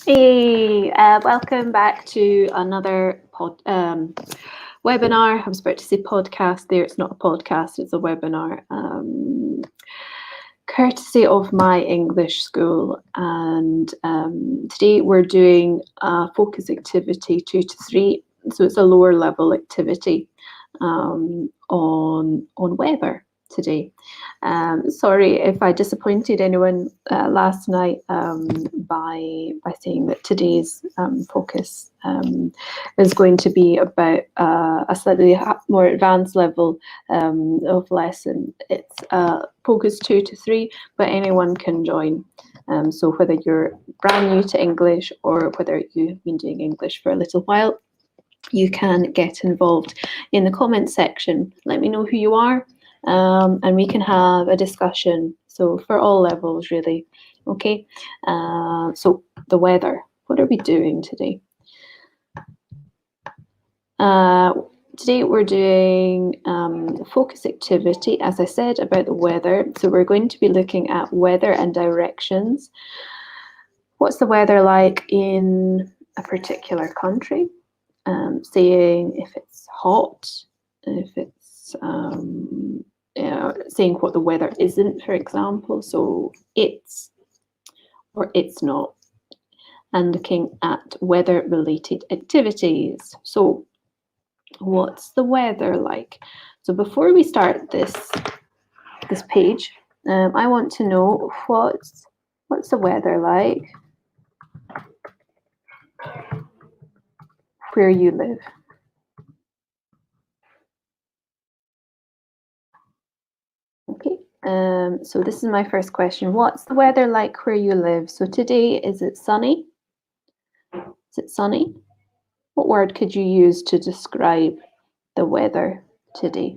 Hey, welcome back to another webinar. I was about to say podcast there. It's not a podcast, it's a webinar. Courtesy of my English school. And today we're doing a focus activity 2 to 3. So it's a lower level activity on weather today. Sorry if I disappointed anyone last night by saying that today's focus is going to be about a slightly more advanced level of lesson. It's focus 2 to 3, but anyone can join. So whether you're brand new to English or whether you've been doing English for a little while, you can get involved in the comment section. Let me know who you are, and we can have a discussion. So for all levels, really. Okay. So the weather. What are we doing today? Today we're doing a focus activity, as I said, about the weather. So we're going to be looking at weather and directions. What's the weather like in a particular country? Saying if it's hot, if it's saying what the weather isn't, for example. So it's or it's not, and looking at weather-related activities. So what's the weather like? So before we start this page, I want to know what's the weather like where you live. Okay, so this is my first question. What's the weather like where you live? So today, is it sunny? Is it sunny? What word could you use to describe the weather today?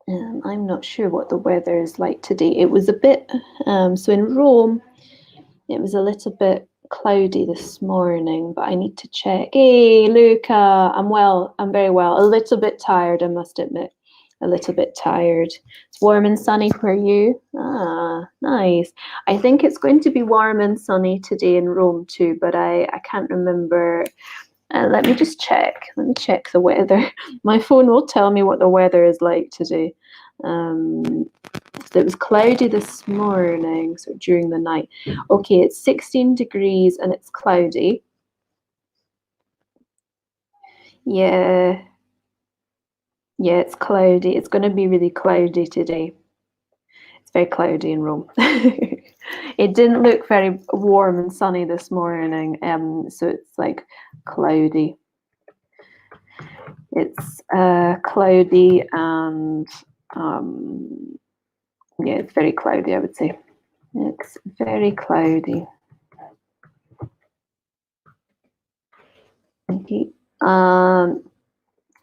I'm not sure what the weather is like today. It was a bit, so in Rome, it was a little bit cloudy this morning, but I need to check. Hey, Luca, I'm well. I'm very well. A little bit tired, I must admit. A little bit tired. It's warm and sunny for you. Ah, nice. I think it's going to be warm and sunny today in Rome too, but I can't remember. Let me just check. Let me check the weather. My phone will tell me what the weather is like today. So it was cloudy this morning, so during the night. Okay, it's 16 degrees and it's cloudy. Yeah, it's cloudy. It's going to be really cloudy today. It's very cloudy in Rome. It didn't look very warm and sunny this morning, so it's like cloudy. It's cloudy and yeah, it's very cloudy, I would say. It's very cloudy. Okay.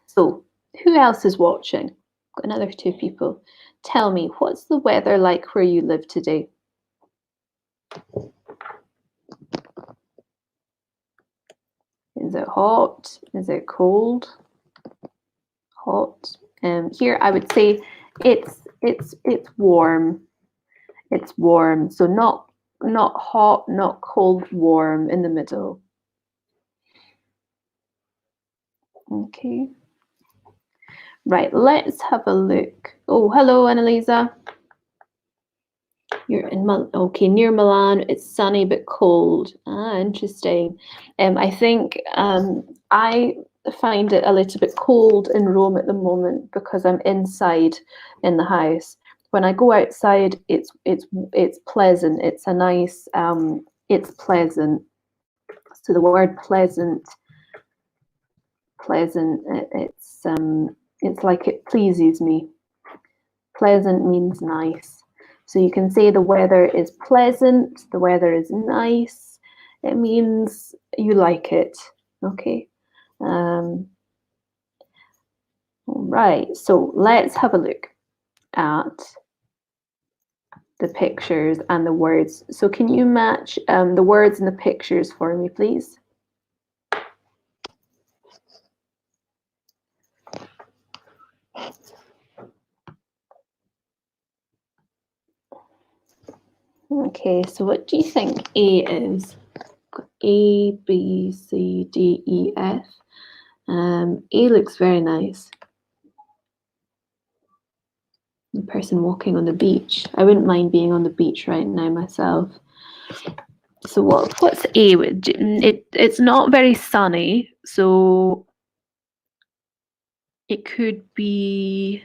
So who else is watching? Got another 2 people. Tell me, what's the weather like where you live today? Is it hot? Is it cold? Hot. Here I would say it's warm. It's warm. So not hot, not cold, warm in the middle. Okay. Right, let's have a look. Oh, hello, Annalisa. You're in near Milan. It's sunny but cold. Ah, interesting. I think I find it a little bit cold in Rome at the moment because I'm inside in the house. When I go outside, it's pleasant. It's a nice. It's pleasant. So the word pleasant. It's like it pleases me. Pleasant means nice. So you can say the weather is pleasant, the weather is nice. It means you like it. Okay. All right. So let's have a look at the pictures and the words. So can you match the words and the pictures for me, please? Okay, so what do you think A is? A, B, C, D, E, F. A looks very nice. The person walking on the beach. I wouldn't mind being on the beach right now myself. So what's A? It's not very sunny, so it could be,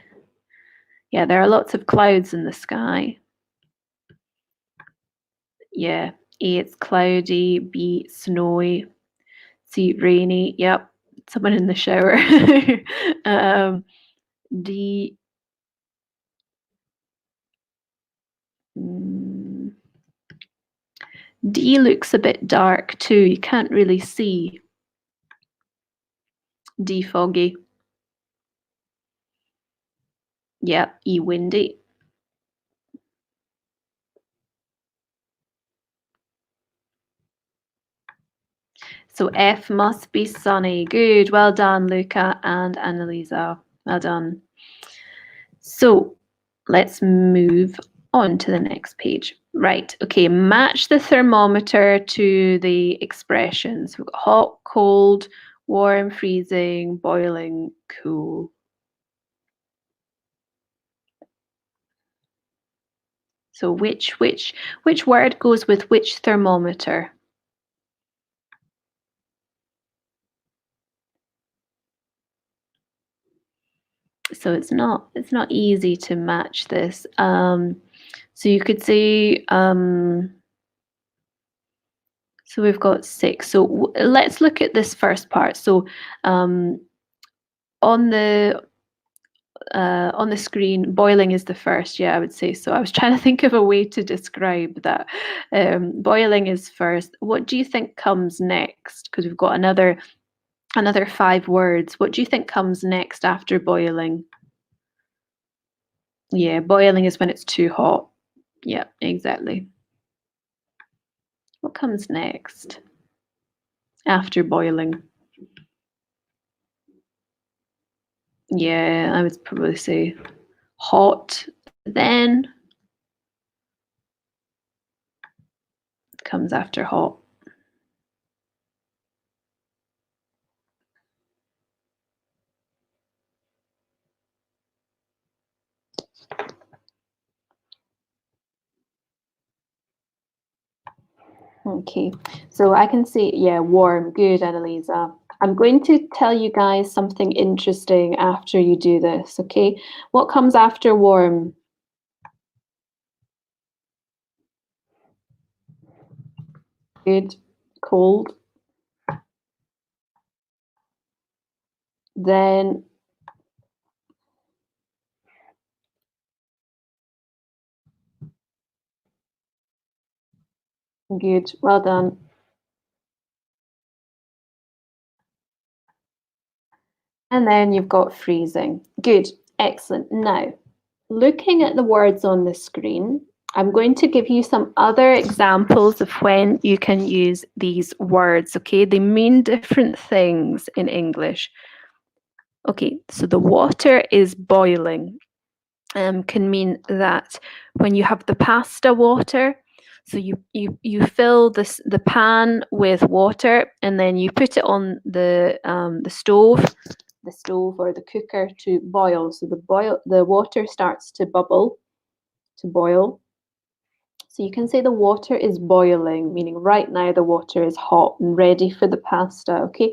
yeah, there are lots of clouds in the sky. Yeah, A, it's cloudy, B, snowy, C, rainy. Yep, someone in the shower. D, D looks a bit dark too. You can't really see. D, foggy. Yep, E, windy. So F must be sunny. Good. Well done, Luca and Annalisa. Well done. So let's move on to the next page. Right. Okay. Match the thermometer to the expressions. We've got hot, cold, warm, freezing, boiling, cool. So which word goes with which thermometer? So it's not easy to match this. So you could say so we've got 6. So let's look at this first part. So on the screen, boiling is the first. Yeah, I would say so. I was trying to think of a way to describe that. Boiling is first. What do you think comes next? Because we've got another 5 words. What do you think comes next after boiling? Yeah, boiling is when it's too hot. Yeah, exactly. What comes next after boiling? Yeah, I would probably say hot. Then comes after hot. Okay, so I can say, yeah, warm. Good, Annalisa. I'm going to tell you guys something interesting after you do this, okay? What comes after warm? Good. Cold. Then good. Well done. And then you've got freezing. Good. Excellent. Now, looking at the words on the screen, I'm going to give you some other examples of when you can use these words, okay? They mean different things in English. Okay, so the water is boiling can mean that when you have the pasta water, so you fill the pan with water and then you put it on the stove or the cooker to boil. So the water starts to bubble, to boil. So you can say the water is boiling, meaning right now the water is hot and ready for the pasta. Okay.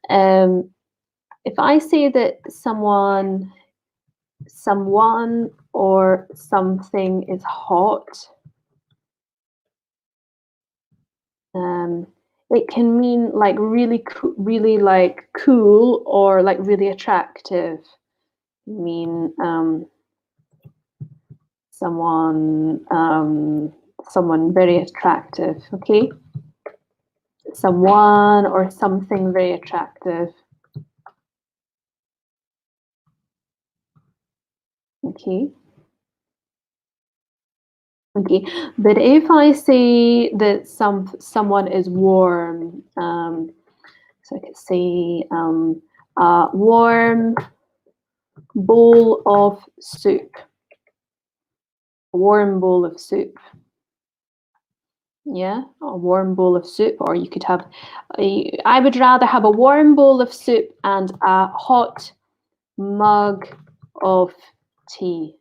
If I say that someone or something is hot, um, it can mean like really like cool or like really attractive. I mean someone very attractive. Okay, someone or something very attractive. Okay. Okay, but if I say that someone is warm, so I could say a warm bowl of soup. A warm bowl of soup. Yeah, a warm bowl of soup, or you could have. I would rather have a warm bowl of soup and a hot mug of tea.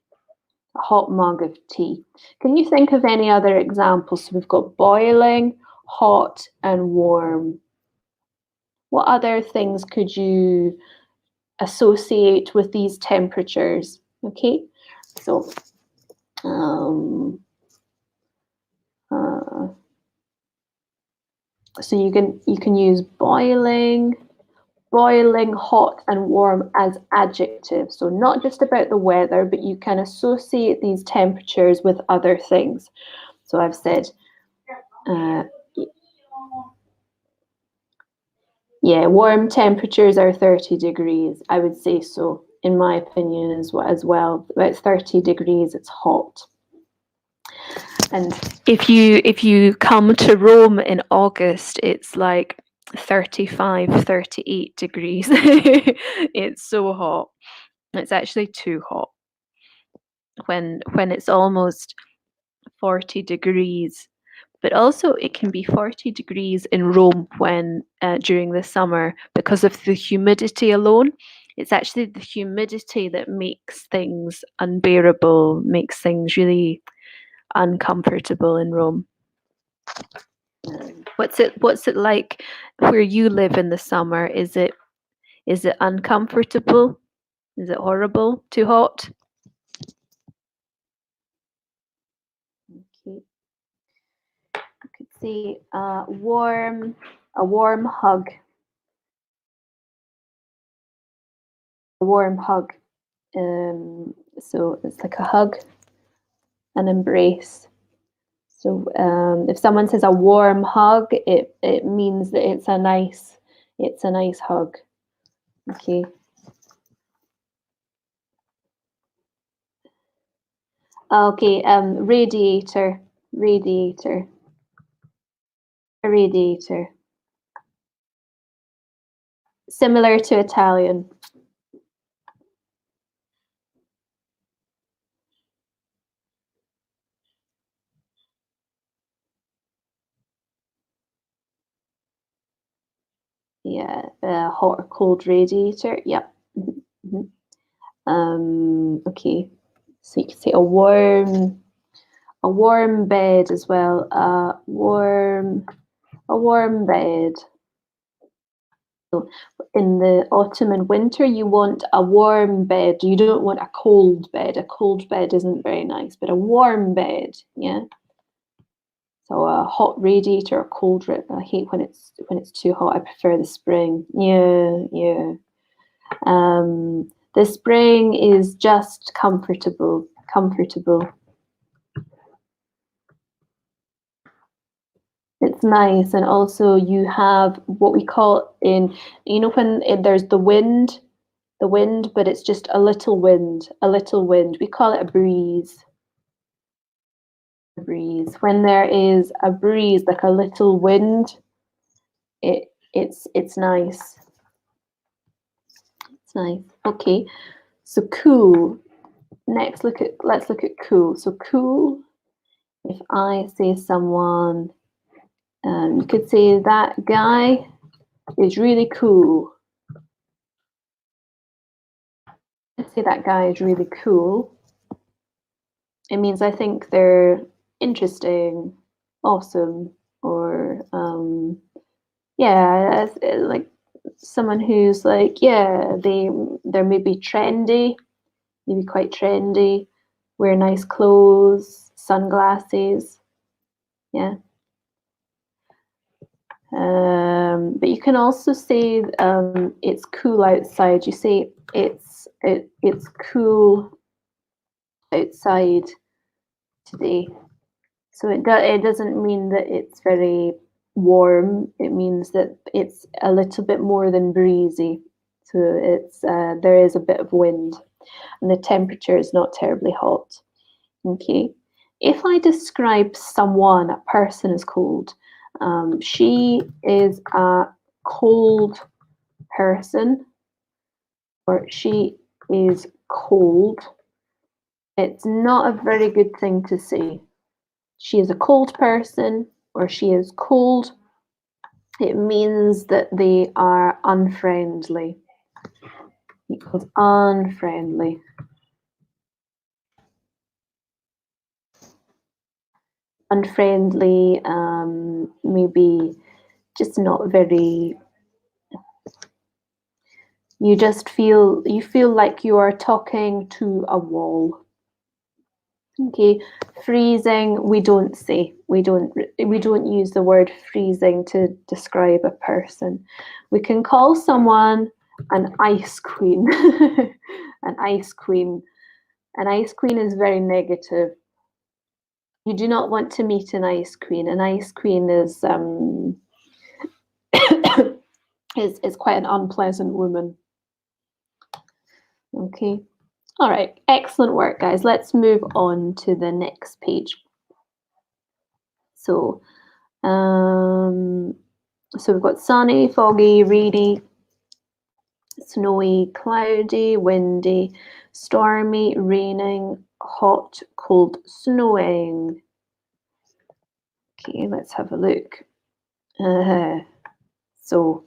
A hot mug of tea. Can you think of any other examples? So we've got boiling, hot, and warm. What other things could you associate with these temperatures? Okay, so um, uh, so you can use boiling, hot, and warm as adjectives. So not just about the weather, but you can associate these temperatures with other things. So I've said, uh, yeah, warm temperatures are 30 degrees. I would say so, in my opinion, as well. About 30 degrees, it's hot. And if you come to Rome in August, it's like 35, 38 degrees. It's so hot. It's actually too hot. When it's almost 40 degrees. But also it can be 40 degrees in Rome when during the summer because of the humidity alone. It's actually the humidity that makes things unbearable, makes things really uncomfortable in Rome. What's it like where you live in the summer? Is it uncomfortable? Is it horrible? Too hot? Okay. I could say a warm hug. A warm hug. So it's like a hug, an embrace. So if someone says a warm hug, it means that it's a nice hug. Okay. Okay. Radiator, radiator, a radiator. Similar to Italian. Yeah. Hot or cold radiator. Yep. Mhm. Okay. So you could say a warm bed as well. A warm bed. So in the autumn and winter, you want a warm bed. You don't want a cold bed. A cold bed isn't very nice, but a warm bed, yeah. So a hot radiator or cold I hate when it's too hot. I prefer the spring. Yeah, yeah. The spring is just comfortable, comfortable. It's nice, and also you have what we call when there's the wind, but it's just a little wind, a little wind. We call it a breeze. A breeze. When there is a breeze, like a little wind, it's nice. It's nice. Okay. So cool. Next, let's look at cool. So cool. If I say someone, you could say that guy is really cool. I'd say that guy is really cool. It means I think they're interesting, awesome, or yeah, like someone who's like, yeah, they're maybe trendy, maybe quite trendy, wear nice clothes, sunglasses, yeah. But you can also say it's cool outside. You say it's cool outside today. So it doesn't mean that it's very warm. It means that it's a little bit more than breezy. So there is a bit of wind, and the temperature is not terribly hot. Okay. If I describe someone, a person is cold, she is a cold person, or she is cold. It's not a very good thing to say. She is a cold person. or she is cold, it means that they are unfriendly. Equals unfriendly. Unfriendly, maybe just not very, you feel like you are talking to a wall. Okay, freezing, we don't say. We don't use the word freezing to describe a person. We can call someone an ice queen. An ice queen. An ice queen is very negative. You do not want to meet an ice queen. An ice queen is is quite an unpleasant woman. Okay. All right. Excellent work, guys. Let's move on to the next page. So, so we've got sunny, foggy, rainy, snowy, cloudy, windy, stormy, raining, hot, cold, snowing. Okay, let's have a look. So,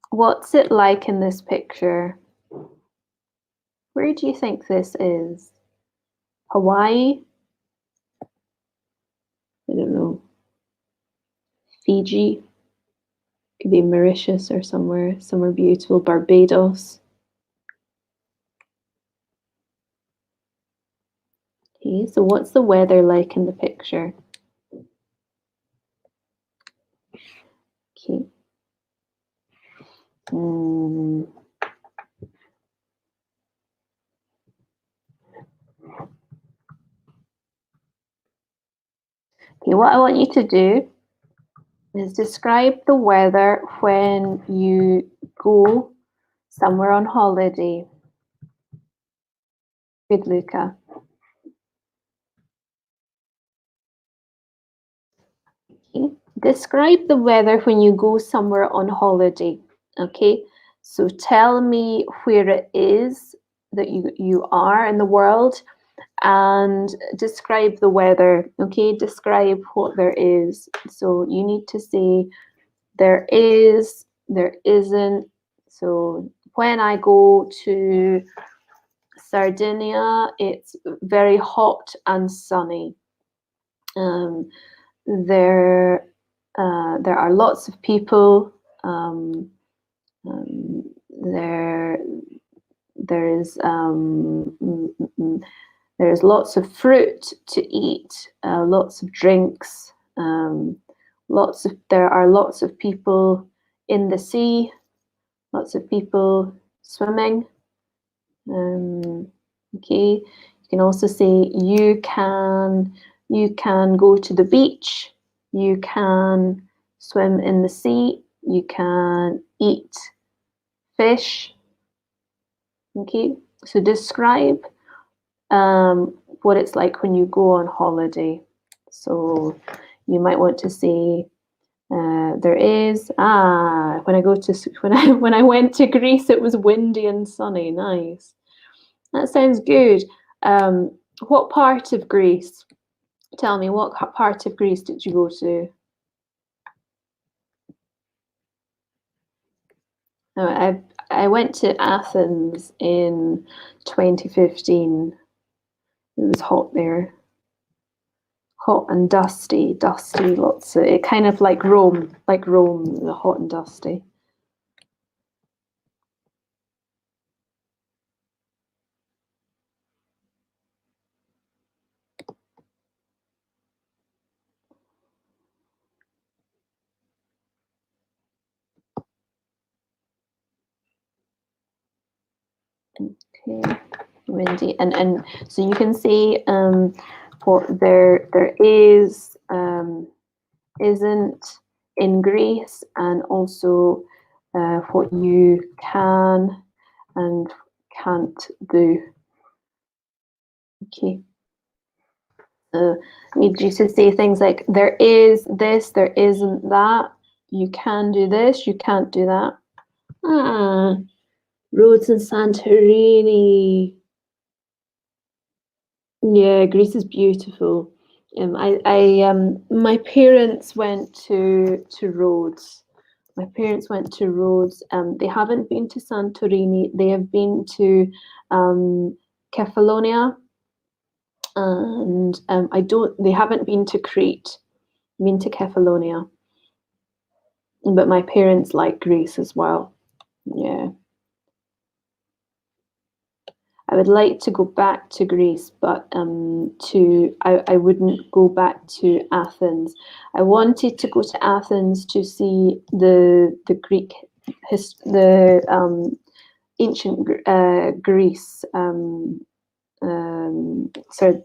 what's it like in this picture? Where do you think this is? Hawaii? I don't know. Fiji? Could be Mauritius or somewhere beautiful. Barbados. Okay, so what's the weather like in the picture? Okay. Okay, what I want you to do is describe the weather when you go somewhere on holiday. Good, Luca. Okay. Describe the weather when you go somewhere on holiday. Okay, so tell me where it is that you are in the world and describe the weather. Okay, describe what there is. So you need to say there is, there isn't. So when I go to Sardinia, it's very hot and sunny. There are lots of people. There's lots of fruit to eat, lots of drinks, there are lots of people in the sea, lots of people swimming. Okay, you can also say you can go to the beach, you can swim in the sea, you can eat fish. Okay, so describe what it's like when you go on holiday. So you might want to say there is when I went to Greece, it was windy and sunny. Nice. That sounds good. What part of Greece? Tell me, what part of Greece did you go to? I went to Athens in 2015. It was hot there. Hot and dusty, lots of it, kind of like Rome, hot and dusty. Okay, windy, and so you can see what there is, isn't in Greece, and also what you can and can't do. Okay. I need you to say things like there is this, there isn't that, you can do this, you can't do that. Rhodes and Santorini. Yeah, Greece is beautiful. My parents went to Rhodes. My parents went to Rhodes. They haven't been to Santorini. They have been to Kefalonia, and I don't. They haven't been to Crete. Been to Kefalonia, but my parents like Greece as well. Yeah. I would like to go back to Greece, but I wouldn't go back to Athens. I wanted to go to Athens to see the Greek the ancient Greece. So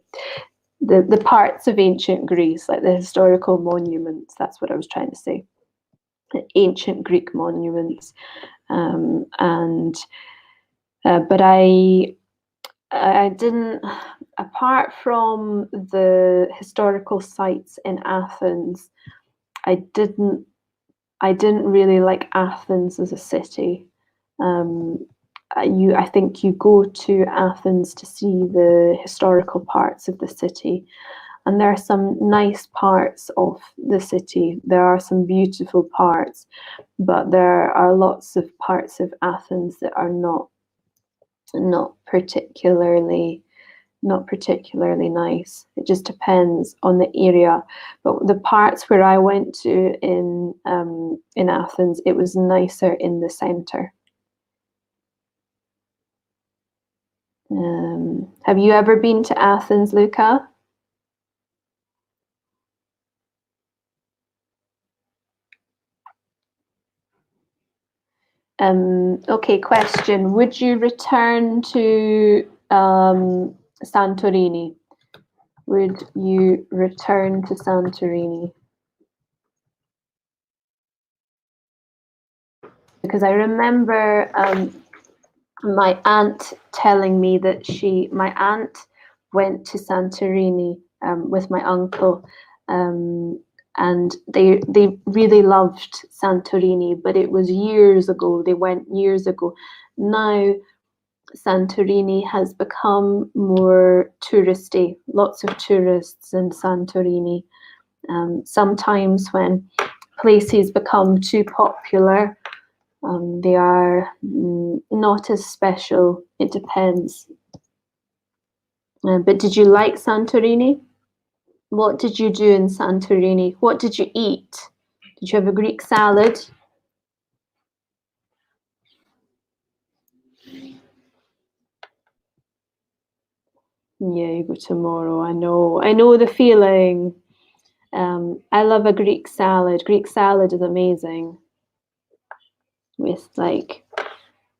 the parts of ancient Greece, like the historical monuments. That's what I was trying to say. The ancient Greek monuments, and but I didn't, apart from the historical sites in Athens, I didn't I didn't really like Athens as a city. I think you go to Athens to see the historical parts of the city, and there are some nice parts of the city. There are some beautiful parts, but there are lots of parts of Athens that are not particularly not particularly nice. It just depends on the area. But the parts where I went to in Athens, it was nicer in the centre. Have you ever been to Athens, Luca? Okay, question. Would you return to Santorini? Would you return to Santorini? Because I remember my aunt telling me that my aunt went to Santorini with my uncle, and they really loved Santorini, but it was years ago. They went years ago. Now Santorini has become more touristy. Lots of tourists in Santorini. Sometimes when places become too popular, they are not as special. It depends. But did you like Santorini? What did you do in Santorini? What did you eat? Did you have a Greek salad? Yeah, you go tomorrow. I know the feeling. I love a Greek salad. Greek salad is amazing with like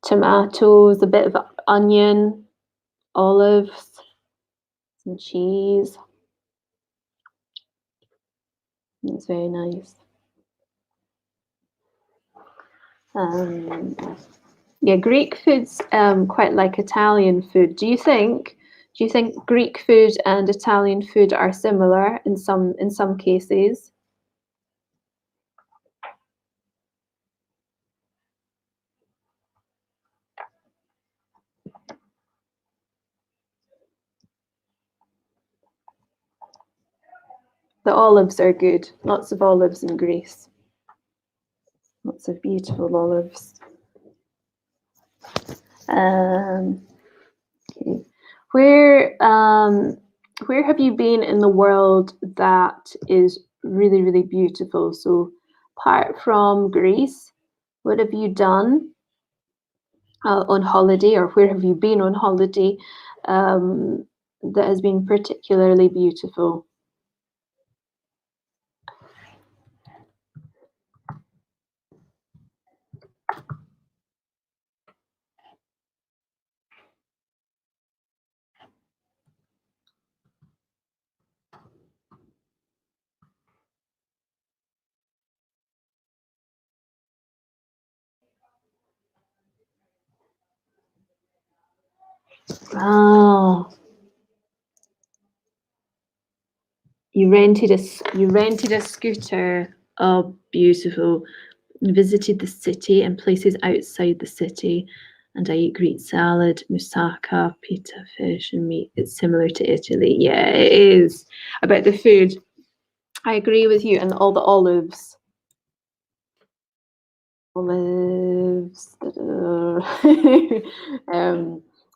tomatoes, a bit of onion, olives, some cheese. It's very nice. Um, yeah, Greek food's quite like Italian food. Do you think Greek food and Italian food are similar in some cases? The olives are good. Lots of olives in Greece. Lots of beautiful olives. Um, okay. Where have you been in the world that is really, really beautiful? So apart from Greece, what have you done on holiday, or where have you been on holiday um, that has been particularly beautiful? Oh, you rented a scooter. Oh, beautiful. You visited the city and places outside the city. and I eat Greek salad, moussaka, pita, fish, and meat. It's similar to Italy. Yeah, it is. About the food, I agree with you, and all the olives. Olives.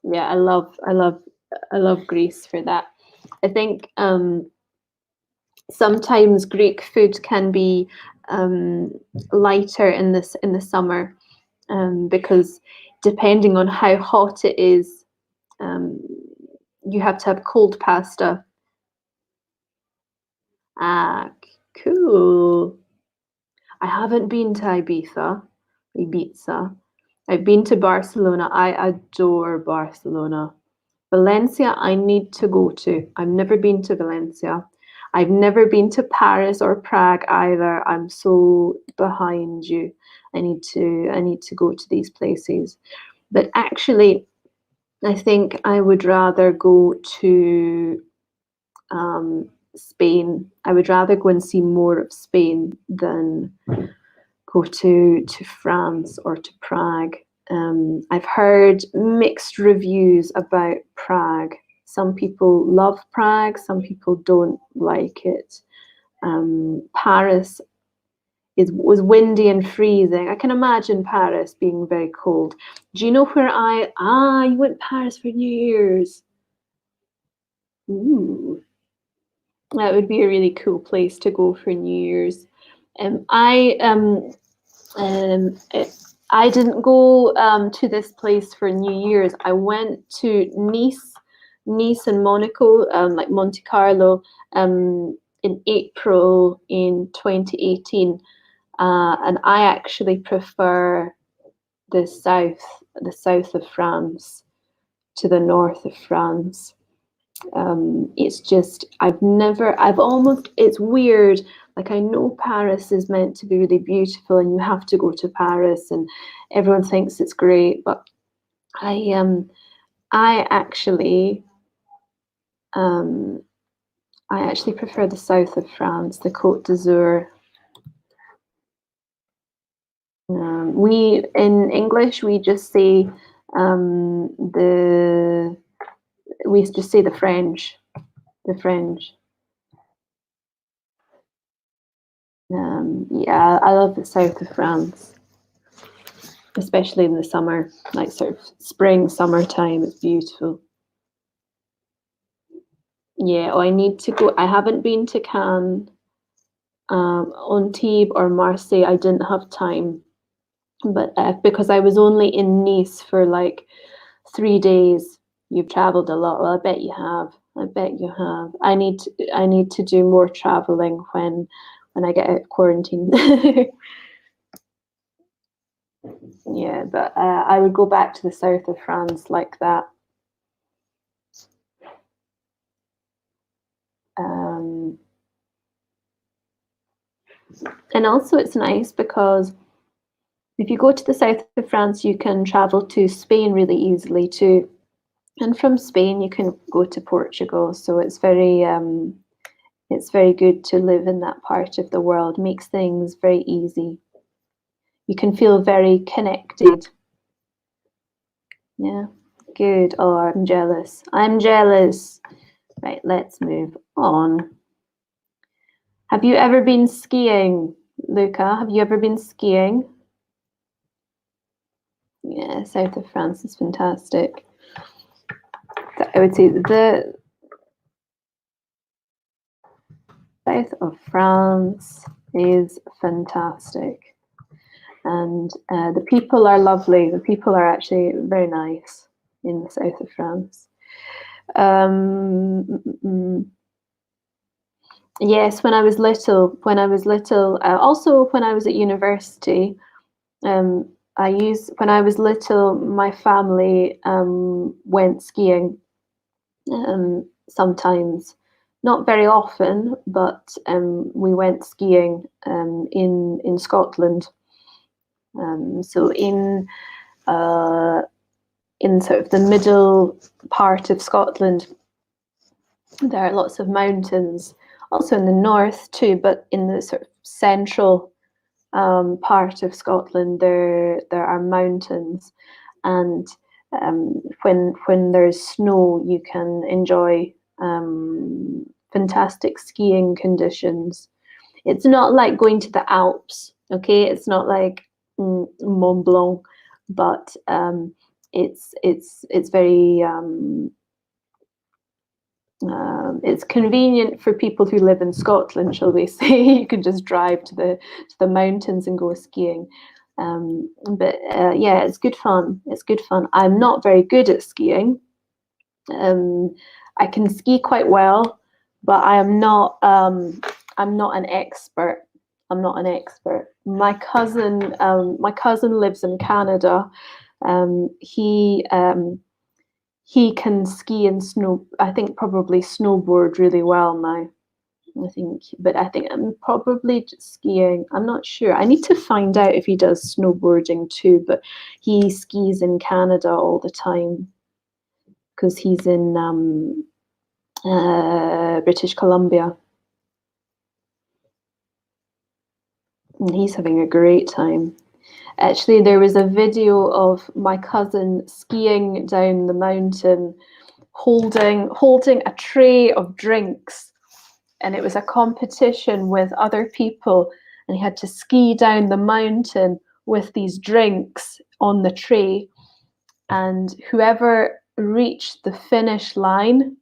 Yeah, I love Greece for that. I think sometimes Greek food can be um, lighter in the summer because depending on how hot it is, um, you have to have cold pasta. Ah, cool. I haven't been to Ibiza. I've been to Barcelona. I adore Barcelona. Valencia, I need to go to. I've never been to Valencia. I've never been to Paris or Prague either. I'm so behind you. I need to go to these places. But actually, I think I would rather go to Spain. I would rather go and see more of Spain than go to France or to Prague. I've heard mixed reviews about Prague. Some people love Prague, some people don't like it. Paris was windy and freezing. I can imagine Paris being very cold. Do you know where you went Paris for New Year's? Ooh, that would be a really cool place to go for New Year's. Um, I um, Um, it, I didn't go to this place for New Year's. I went to Nice and Monaco, like Monte Carlo, in April in 2018. And I actually prefer the south of France to the north of France. It's just I've almost it's weird. Like I know Paris is meant to be really beautiful, and you have to go to Paris, and everyone thinks it's great. But I um I actually um I actually prefer the south of France, the Côte d'Azur. We in English we just say the we just say the French. Yeah, I love the south of France, especially in the summer, like sort of spring, summertime. It's beautiful. Yeah, oh, I need to go. I haven't been to Cannes, Antibes, or Marseille. I didn't have time, but because I was only in Nice for like 3 days. You've traveled a lot. Well, I bet you have. I bet you have. I need to do more traveling when I get out of quarantine. Yeah, but I would go back to the south of France like that. Um, and also, it's nice because if you go to the south of France, you can travel to Spain really easily too. And from Spain, you can go to Portugal. So it's very good to live in that part of the world. Makes things very easy. You can feel very connected. Yeah, good. Oh, I'm jealous. I'm jealous. Right, let's move on. Have you ever been skiing, Luca? Have you ever been skiing? Yeah, south of France is fantastic. I would say the south of France is fantastic, and the people are lovely. The people are actually very nice in the south of France. Um, mm, mm, mm. Yes, also when I was at university, when I was little, my family went skiing sometimes, not very often, but we went skiing in Scotland. So uh, in sort of the middle part of Scotland, there are lots of mountains. Also in the north too, but in the sort of central part of Scotland, there are mountains, and when there's snow, you can enjoy fantastic skiing conditions. It's not like going to the Alps, okay? It's not like Mont Blanc, but it's very it's convenient for people who live in Scotland, shall we say? You can just drive to the mountains and go skiing. But yeah, it's good fun. It's good fun. I'm not very good at skiing. Um, I can ski quite well, but I'm not an expert. I'm not an expert. My cousin lives in Canada. He can ski and snow. I think probably snowboard really well now. But I think I'm probably just skiing. I'm not sure. I need to find out if he does snowboarding too. But he skis in Canada all the time because he's in British Columbia, and he's having a great time. Actually, there was a video of my cousin skiing down the mountain, holding a tray of drinks, and it was a competition with other people, and he had to ski down the mountain with these drinks on the tray, and whoever reached the finish line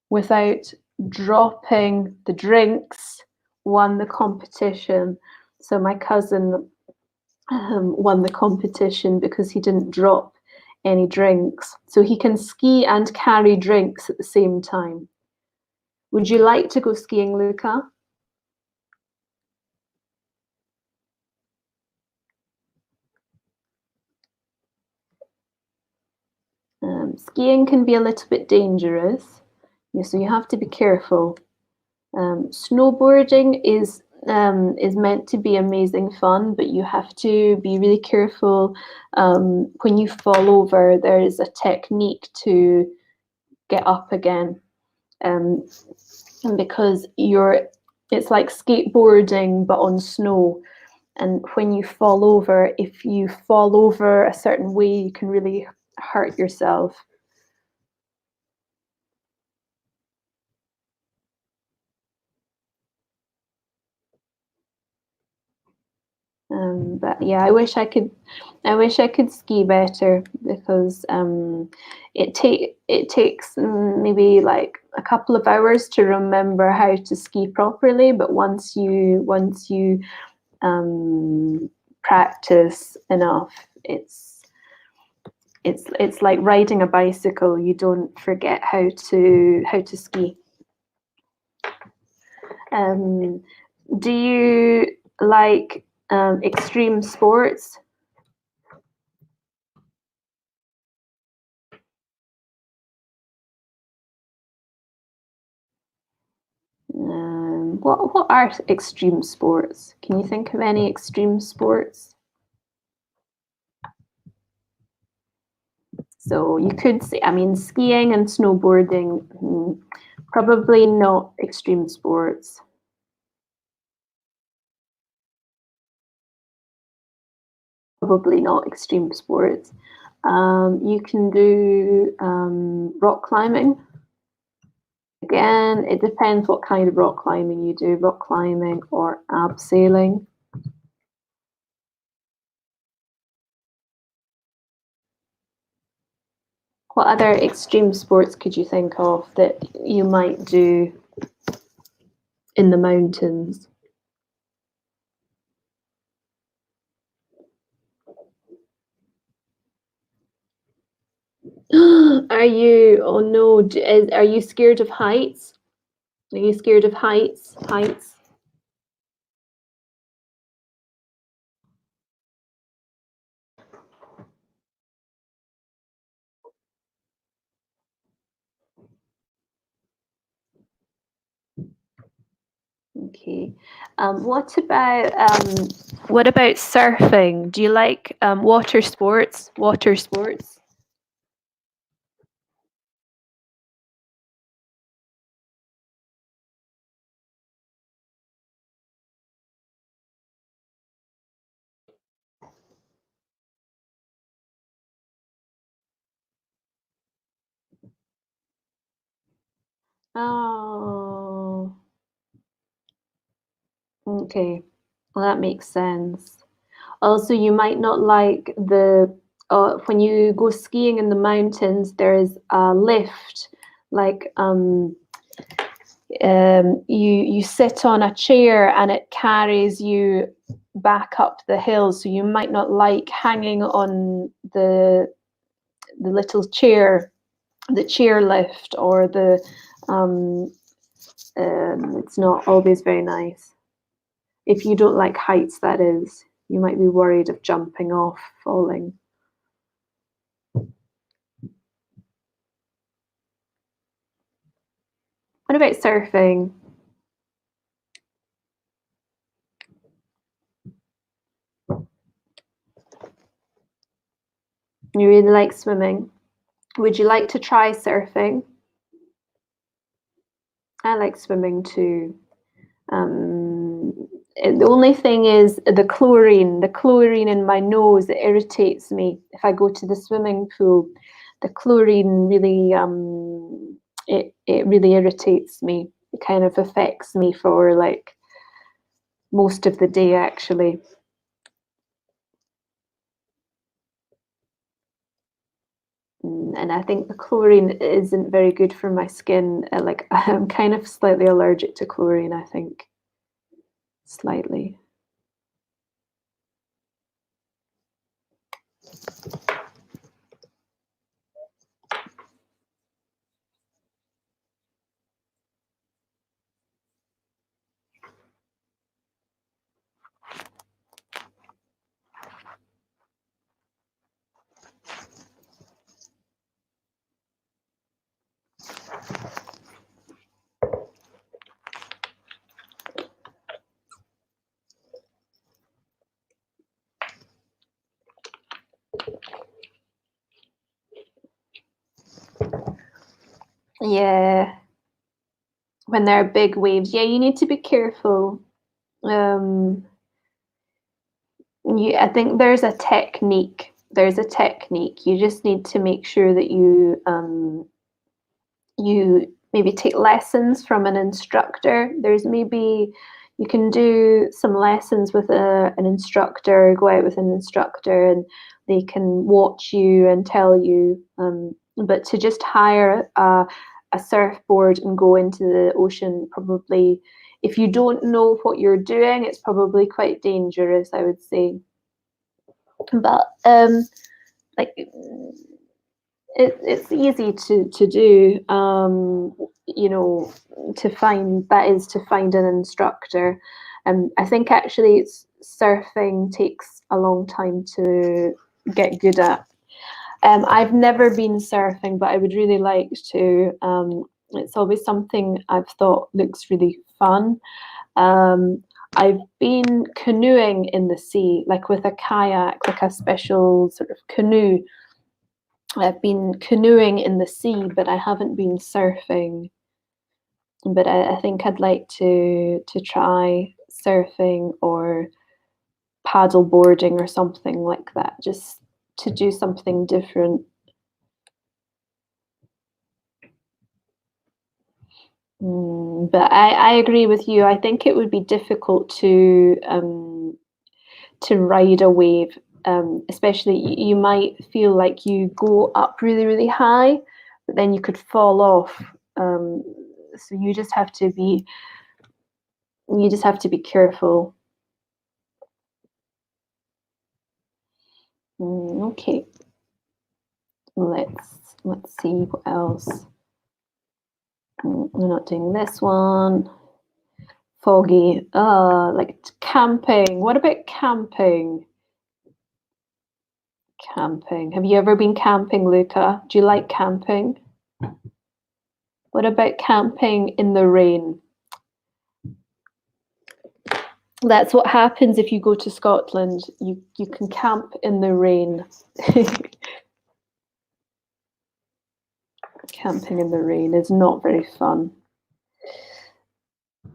without dropping the drinks won the competition. So my cousin won the competition because he didn't drop any drinks. So he can ski and carry drinks at the same time. Would you like to go skiing, Luca? Skiing can be a little bit dangerous, yeah, so you have to be careful. Snowboarding is meant to be amazing fun, but you have to be really careful. When you fall over, there is a technique to get up again, um, and because it's like skateboarding but on snow. And when you fall over, if you fall over a certain way, you can really hurt yourself. But yeah, I wish I could ski better because it takes maybe like a couple of hours to remember how to ski properly. But once you practice enough, it's like riding a bicycle. You don't forget how to ski. Um, do you like extreme sports? What are extreme sports? Can you think of any extreme sports? So you could say, I mean, skiing and snowboarding, probably not extreme sports. Probably not extreme sports. You can do rock climbing. Again, it depends what kind of rock climbing you do, rock climbing or abseiling. What other extreme sports could you think of that you might do in the mountains? Are you? Oh no! Are you scared of heights? Are you scared of heights? Heights? Okay. What about surfing? Do you like water sports? Water sports? Oh, okay. Well, that makes sense. Also, you might not like the when you go skiing in the mountains, there is a lift, like you sit on a chair and it carries you back up the hill. So you might not like hanging on the little chair, the chair lift, or the um, it's not always very nice. If you don't like heights, that is, you might be worried of jumping off, falling. What about surfing? You really like swimming. Would you like to try surfing? I like swimming too. The only thing is the chlorine. The chlorine in my nose, it irritates me. If I go to the swimming pool, the chlorine really it really irritates me. It kind of affects me for like most of the day actually. And I think the chlorine isn't very good for my skin. Like I'm kind of slightly allergic to chlorine, I think. Slightly. Yeah, when there are big waves, yeah, you need to be careful. Um, I think there's a technique. There's a technique. You just need to make sure that you maybe take lessons from an instructor. There's maybe you can do some lessons with an instructor, go out with an instructor, and they can watch you and tell you. But to just hire a surfboard and go into the ocean, probably, if you don't know what you're doing, it's probably quite dangerous, I would say. But like it's easy to do. You know, to find that is to find an instructor. I think actually surfing takes a long time to get good at. I've never been surfing, but I would really like to. It's always something I've thought looks really fun. Um, I've been canoeing in the sea, like with a kayak, like a special sort of canoe. I've been canoeing in the sea, but I haven't been surfing. But I think I'd like to try surfing or paddle boarding or something like that, just to do something different. But I agree with you. I think it would be difficult to ride a wave, especially you might feel like you go up really, really high, but then you could fall off. So you just have to be careful. Okay, let's see what else. We're not doing this one. Foggy. Like camping. What about camping? Camping. Have you ever been camping, Luca? Do you like camping? What about camping in the rain? That's what happens if you go to Scotland. You can camp in the rain. Camping in the rain is not very fun.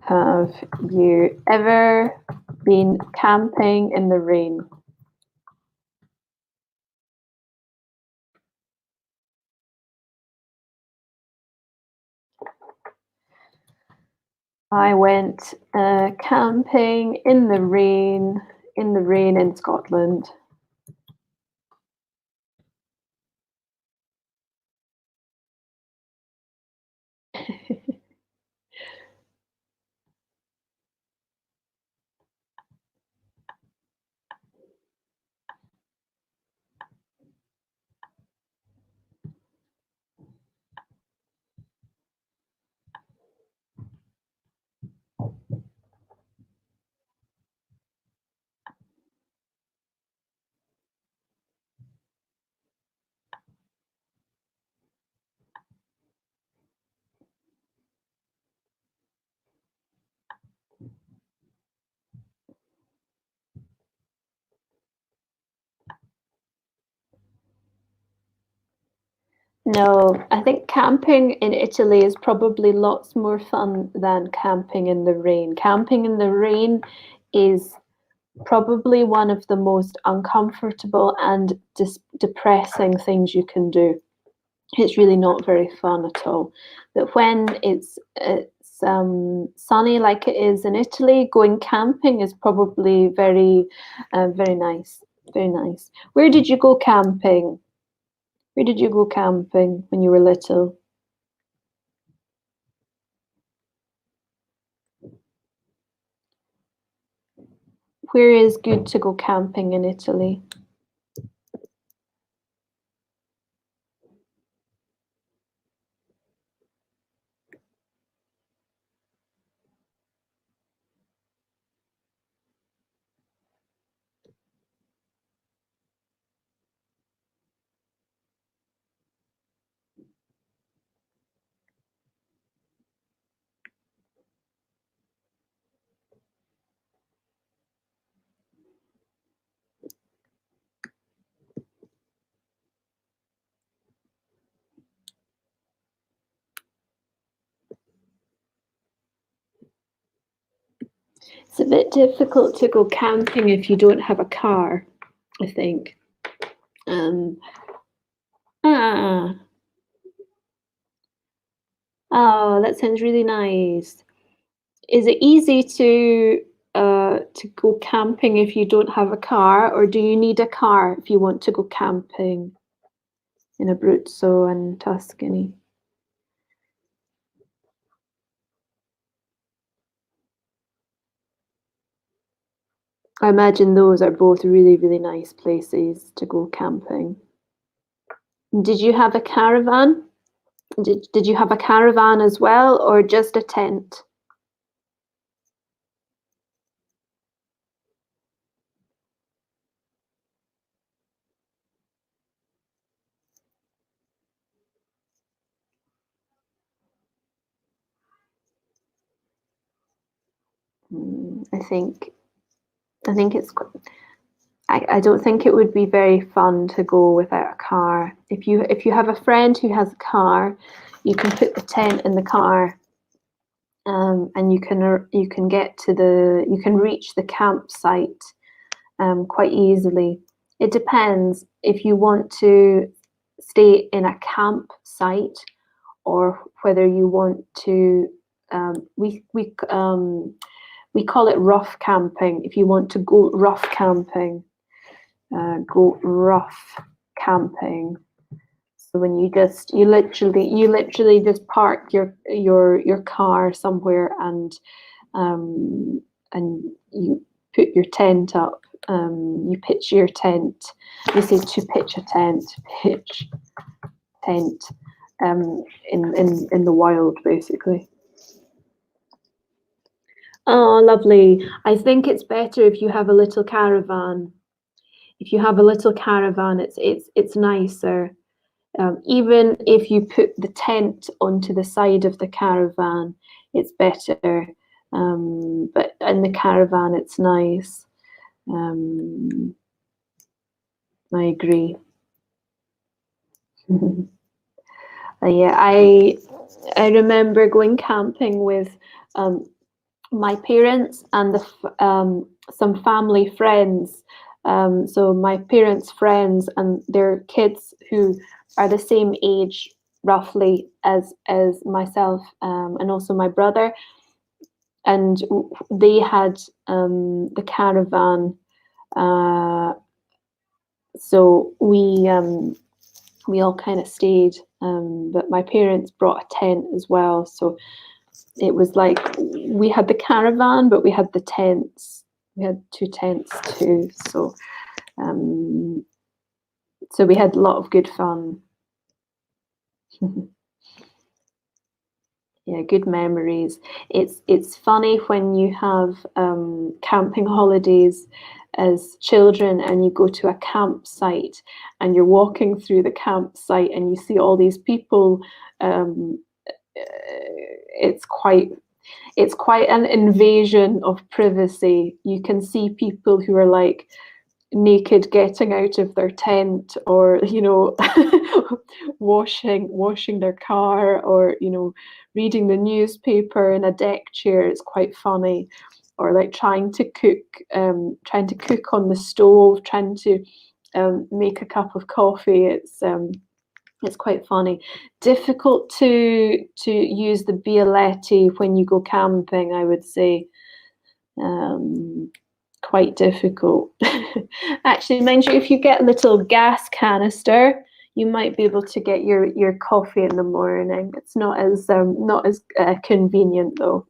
Have you ever been camping in the rain? I went camping in the rain, in Scotland. No, I think camping in Italy is probably lots more fun than camping in the rain. Camping in the rain is probably one of the most uncomfortable and depressing things you can do. It's really not very fun at all. But when it's sunny like it is in Italy, going camping is probably very nice. Very nice. Where did you go camping? Where did you go camping when you were little? Where is good to go camping in Italy? It's a bit difficult to go camping if you don't have a car, I think. Um, ah, oh, that sounds really nice. Is it easy to go camping if you don't have a car, or do you need a car if you want to go camping in Abruzzo and Tuscany? I imagine those are both really, really nice places to go camping. Did you have a caravan? Did you have a caravan as well, or just a tent? Mm, I think it's I don't think it would be very fun to go without a car. If you have a friend who has a car, you can put the tent in the car, and you can get to the you can reach the campsite quite easily. It depends if you want to stay in a campsite or whether you want to. We call it rough camping. If you want to go rough camping, go rough camping. So when you literally just park your car somewhere um, and you put your tent up. You pitch your tent. We say to pitch a tent, pitch tent in the wild, basically. Oh, lovely. I think it's better if you have a little caravan. If you have a little caravan, it's nicer. Even if you put the tent onto the side of the caravan, it's better. But in the caravan, it's nice. Um, I agree. Yeah, I remember going camping with um, my parents and some family friends. So my parents' friends and their kids who are the same age roughly as myself, and also my brother. and they had the caravan. So we all kind of stayed, but my parents brought a tent as well. So it was like we had the caravan, but we had the tents. We had 2 tents too. So so we had a lot of good fun. Yeah, good memories. It's funny when you have camping holidays as children and you go to a campsite and you're walking through the campsite and you see all these people. Um, it's quite an invasion of privacy. You can see people who are like naked getting out of their tent, or washing their car, or reading the newspaper in a deck chair. It's quite funny. Or like trying to cook on the stove, trying to make a cup of coffee. It's quite funny. Difficult to use the Bialetti when you go camping, I would say. Quite difficult. Actually, mind you, if you get a little gas canister, you might be able to get your coffee in the morning. It's not as convenient though.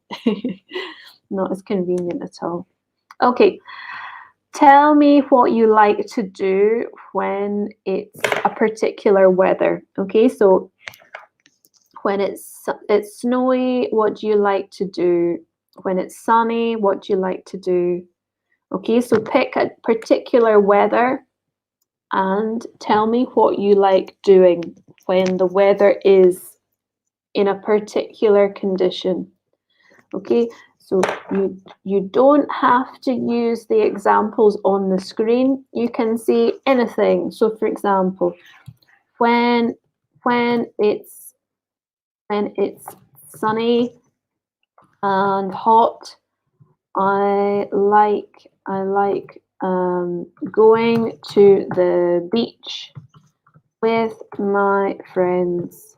Not as convenient at all. Okay, tell me what you like to do when it's a particular weather. Okay, so when it's snowy, what do you like to do? When it's sunny, what do you like to do? Okay, so pick a particular weather and tell me what you like doing when the weather is in a particular condition. Okay, so you don't have to use the examples on the screen. You can say anything. So for example, when it's sunny and hot, I like going to the beach with my friends.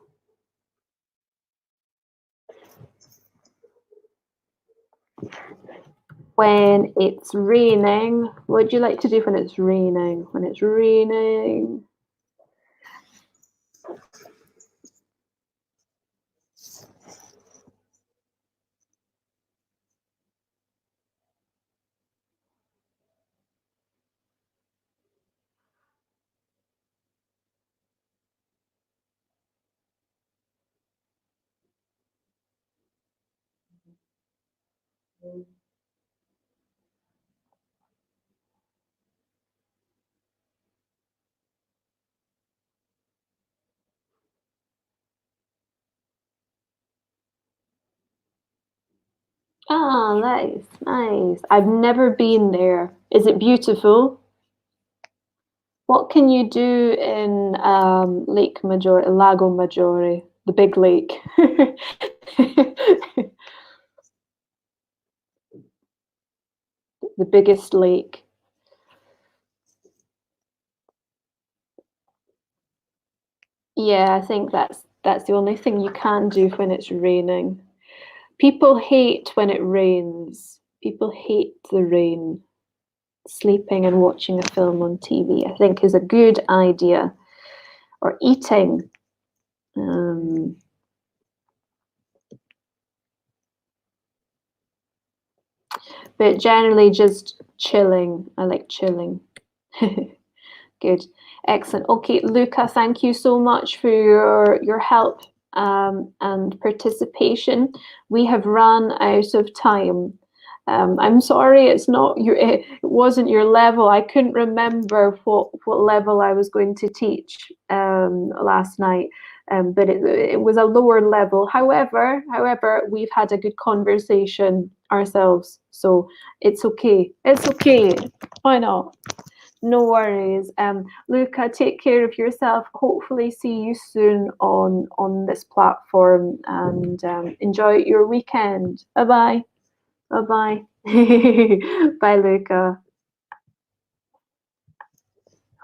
When it's raining, what do you like to do when it's raining? When it's raining. Ah, nice, nice. I've never been there. Is it beautiful? What can you do in Lake Maggiore, Lago Maggiore, the big lake? The biggest lake. Yeah, I think that's the only thing you can do when it's raining. People hate when it rains. People hate the rain. Sleeping and watching a film on TV, I think, is a good idea. Or eating. But generally just chilling. I like chilling. Good. Excellent. Okay, Luca, thank you so much for your help and participation. We have run out of time. I'm sorry, it wasn't your level. I couldn't remember what level I was going to teach last night. But it was a lower level. However, we've had a good conversation ourselves, so it's okay. It's okay. Why not? No worries. Luca, take care of yourself. Hopefully see you soon on this platform, and enjoy your weekend. Bye-bye. Bye-bye. Bye, Luca.